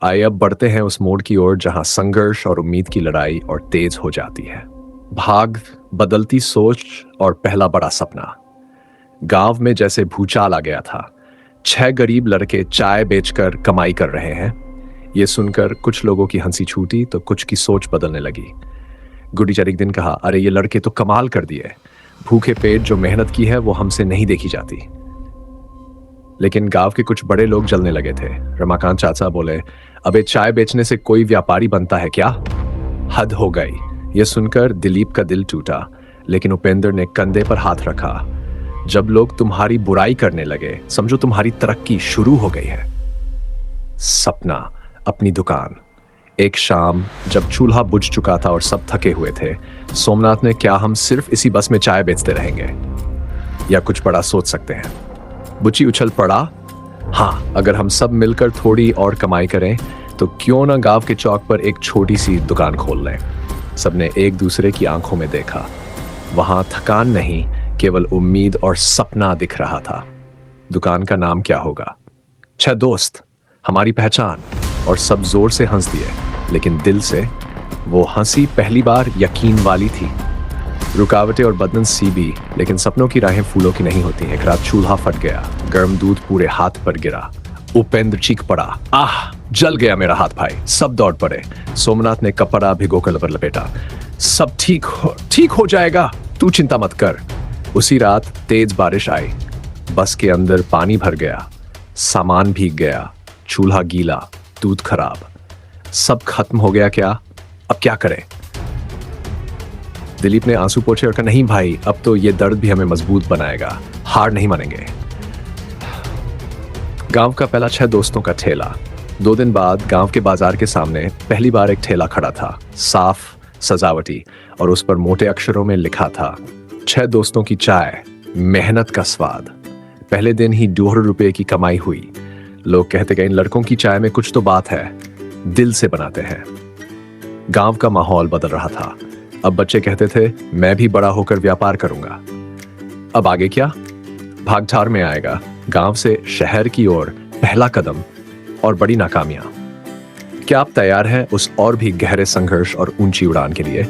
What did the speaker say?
आइए अब बढ़ते हैं उस मोड़ की ओर जहां संघर्ष और उम्मीद की लड़ाई और तेज हो जाती है। भाग, बदलती सोच और पहला बड़ा सपना। गांव में जैसे भूचाल आ गया था। 6 गरीब लड़के चाय बेचकर कमाई कर रहे हैं। ये सुनकर कुछ लोगों की हंसी छूटी तो कुछ की सोच बदलने लगी। गुडीचर एक दिन कहा, अरे ये लड़के तो कमाल कर दिए। भूखे पेट जो मेहनत की है वो हमसे नहीं देखी जाती। लेकिन गांव के कुछ बड़े लोग जलने लगे थे। रमाकांत चाचा बोले, अबे चाय बेचने से कोई व्यापारी बनता है क्या? हद हो गई। यह सुनकर दिलीप का दिल टूटा, लेकिन उपेंद्र ने कंधे पर हाथ रखा। जब लोग तुम्हारी बुराई करने लगे, समझो तुम्हारी तरक्की शुरू हो गई है। सपना, अपनी दुकान। एक शाम जब चूल्हा बुझ चुका था और सब थके हुए थे, सोमनाथ ने, क्या हम सिर्फ इसी बस में चाय बेचते रहेंगे या कुछ बड़ा सोच सकते हैं? बुच्ची उछल पड़ा, हाँ, अगर हम सब मिलकर थोड़ी और कमाई करें तो क्यों ना गांव के चौक पर एक छोटी सी दुकान खोल लें। सबने एक दूसरे की आंखों में देखा। वहां थकान नहीं, केवल उम्मीद और सपना दिख रहा था। दुकान का नाम क्या होगा? 6 दोस्त, हमारी पहचान। और सब जोर से हंस दिए, लेकिन दिल से। वो हंसी पहली बार यकीन वाली थी। रुकावटें और बदन सी भी, लेकिन सपनों की राहें फूलों की नहीं होती। एक रात चूल्हा फट गया, गर्म दूध पूरे हाथ पर गिरा। उपेंद्र चीख पड़ा, आह, जल गया मेरा हाथ भाई। सब दौड़ पड़े। सोमनाथ ने कपड़ा भिगोकर पर लपेटा। सब ठीक हो जाएगा, तू चिंता मत कर। उसी रात तेज बारिश आई। बस के अंदर पानी भर गया, सामान भीग गया, चूल्हा गीला, दूध खराब। सब खत्म हो गया क्या? अब क्या करें? दिलीप ने आंसू पोंछे और कहा, नहीं भाई, अब तो ये दर्द भी हमें मजबूत बनाएगा। हार नहीं मानेंगे। गांव का पहला 6 दोस्तों का ठेला। 2 दिन बाद गांव के बाजार के सामने पहली बार एक ठेला खड़ा था, साफ, सजावटी, और उस पर मोटे अक्षरों में लिखा था, 6 दोस्तों की चाय, मेहनत का स्वाद। पहले दिन ही 2 रुपए की कमाई हुई। लोग कहते गए, इन लड़कों की चाय में कुछ तो बात है, दिल से बनाते हैं। गांव का माहौल बदल रहा था। अब बच्चे कहते थे, मैं भी बड़ा होकर व्यापार करूंगा। अब आगे क्या? भागठार में आएगा, गांव से शहर की ओर पहला कदम और बड़ी नाकामियां। क्या आप तैयार हैं उस और भी गहरे संघर्ष और ऊंची उड़ान के लिए?